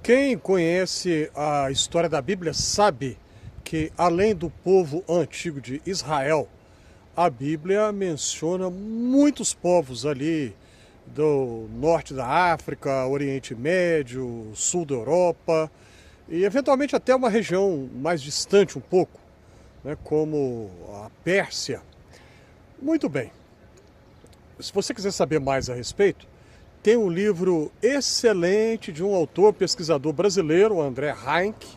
Quem conhece a história da Bíblia sabe que, além do povo antigo de Israel, a Bíblia menciona muitos povos ali do norte da África, Oriente Médio, sul da Europa e eventualmente até uma região mais distante um pouco, né, como a Pérsia. Muito bem. Se você quiser saber mais a respeito, tem um livro excelente de um autor, pesquisador brasileiro, André Heinck,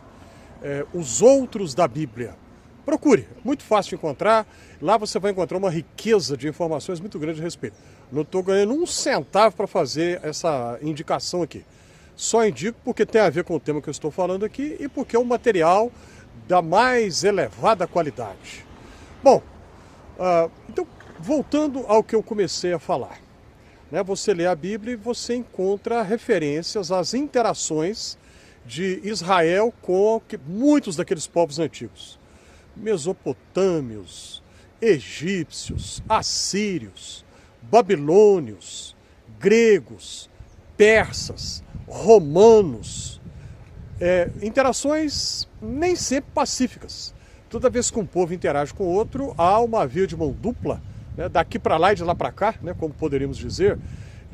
Os Outros da Bíblia. Procure, muito fácil de encontrar. Lá você vai encontrar uma riqueza de informações muito grande a respeito. Não estou ganhando um centavo para fazer essa indicação aqui. Só indico porque tem a ver com o tema que eu estou falando aqui e porque é um material da mais elevada qualidade. Bom, então voltando ao que eu comecei a falar. Você lê a Bíblia e você encontra referências às interações de Israel com muitos daqueles povos antigos. Mesopotâmios, egípcios, assírios, babilônios, gregos, persas, romanos. Interações nem sempre pacíficas. Toda vez que um povo interage com o outro, há uma via de mão dupla, daqui para lá e de lá para cá, como poderíamos dizer,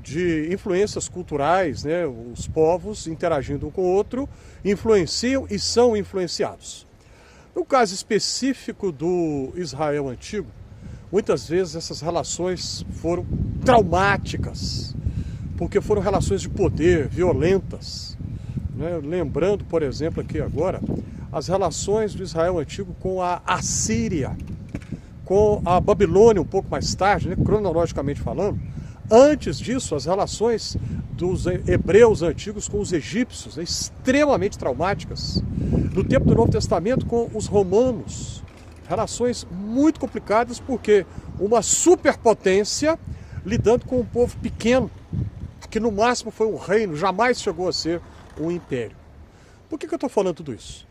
de influências culturais, os povos interagindo um com o outro, influenciam e são influenciados. No caso específico do Israel antigo, muitas vezes essas relações foram traumáticas, porque foram relações de poder, violentas. Lembrando, por exemplo, aqui agora, as relações do Israel antigo com a Assíria, com a Babilônia um pouco mais tarde, cronologicamente falando. Antes disso, as relações dos hebreus antigos com os egípcios, extremamente traumáticas. No tempo do Novo Testamento, com os romanos, relações muito complicadas, porque uma superpotência lidando com um povo pequeno, que no máximo foi um reino, jamais chegou a ser um império. Por que eu estou falando tudo isso?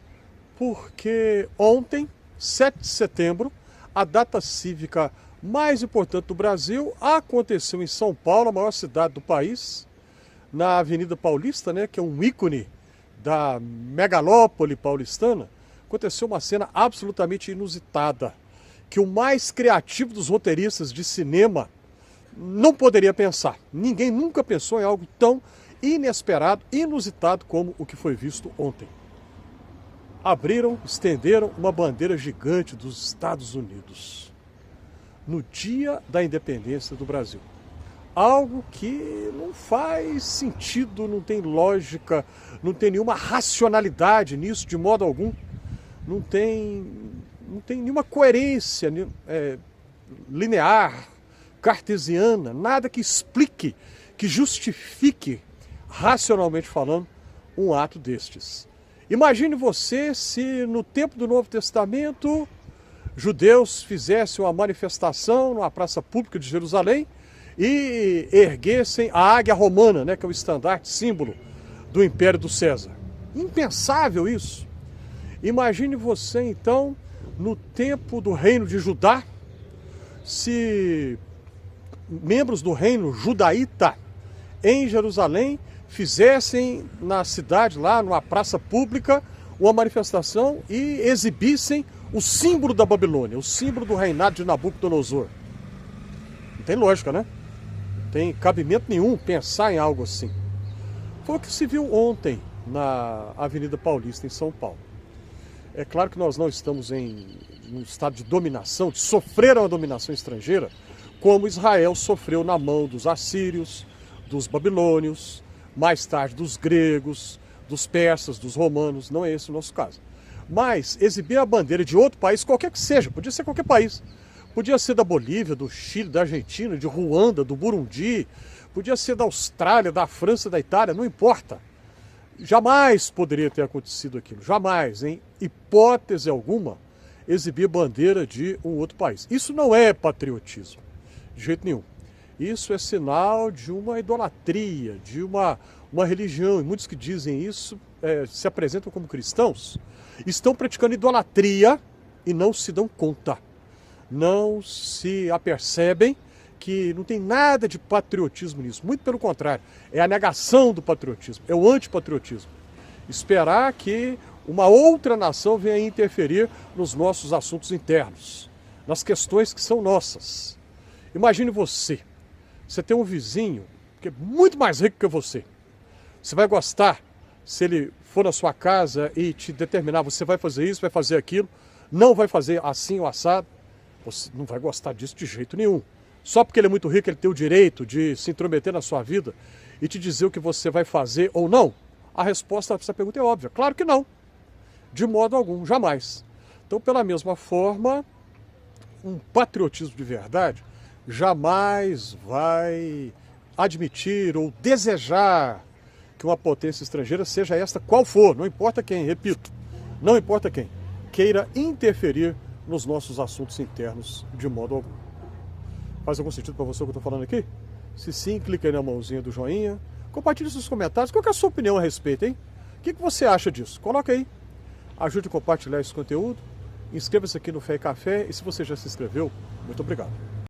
Porque ontem, 7 de setembro, a data cívica mais importante do Brasil aconteceu em São Paulo, a maior cidade do país, na Avenida Paulista, que é um ícone da megalópole paulistana. Aconteceu uma cena absolutamente inusitada, que o mais criativo dos roteiristas de cinema não poderia pensar. Ninguém nunca pensou em algo tão inesperado, inusitado como o que foi visto ontem. Estenderam uma bandeira gigante dos Estados Unidos no dia da independência do Brasil. Algo que não faz sentido, não tem lógica, não tem nenhuma racionalidade nisso de modo algum. Não tem nenhuma coerência linear, cartesiana, nada que explique, que justifique, racionalmente falando, um ato destes. Imagine você se no tempo do Novo Testamento judeus fizessem uma manifestação numa praça pública de Jerusalém e erguessem a águia romana, que é o estandarte, símbolo do Império do César. Impensável isso. Imagine você então no tempo do reino de Judá, se membros do reino judaíta em Jerusalém fizessem na cidade, lá numa praça pública, uma manifestação e exibissem o símbolo da Babilônia, o símbolo do reinado de Nabucodonosor. Não tem lógica, Não tem cabimento nenhum pensar em algo assim. Foi o que se viu ontem na Avenida Paulista, em São Paulo. É claro que nós não estamos em um estado de dominação, de sofrer uma dominação estrangeira, como Israel sofreu na mão dos assírios, dos babilônios, mais tarde dos gregos, dos persas, dos romanos. Não é esse o nosso caso. Mas exibir a bandeira de outro país, qualquer que seja, podia ser qualquer país. Podia ser da Bolívia, do Chile, da Argentina, de Ruanda, do Burundi, podia ser da Austrália, da França, da Itália, não importa. Jamais poderia ter acontecido aquilo, jamais, em hipótese alguma, exibir bandeira de um outro país. Isso não é patriotismo, de jeito nenhum. Isso é sinal de uma idolatria, de uma religião. E muitos que dizem isso se apresentam como cristãos, estão praticando idolatria e não se dão conta. Não se apercebem que não tem nada de patriotismo nisso. Muito pelo contrário, é a negação do patriotismo, é o antipatriotismo. esperar que uma outra nação venha interferir nos nossos assuntos internos, nas questões que são nossas. Imagine você tem um vizinho que é muito mais rico que você. Você vai gostar se ele for na sua casa e te determinar, você vai fazer isso, vai fazer aquilo, não vai fazer assim ou assado? Você não vai gostar disso de jeito nenhum. Só porque ele é muito rico, ele tem o direito de se intrometer na sua vida e te dizer o que você vai fazer ou não? A resposta a essa pergunta é óbvia. Claro que não. De modo algum, jamais. Então, pela mesma forma, um patriotismo de verdade jamais vai admitir ou desejar que uma potência estrangeira, seja esta qual for, não importa quem, repito, não importa quem, queira interferir nos nossos assuntos internos de modo algum. Faz algum sentido para você o que eu estou falando aqui? Se sim, clica aí na mãozinha do joinha, compartilhe seus comentários, qual que é a sua opinião a respeito, hein? O que você acha disso? Coloca aí, ajude a compartilhar esse conteúdo, inscreva-se aqui no Fé e Café e se você já se inscreveu, muito obrigado.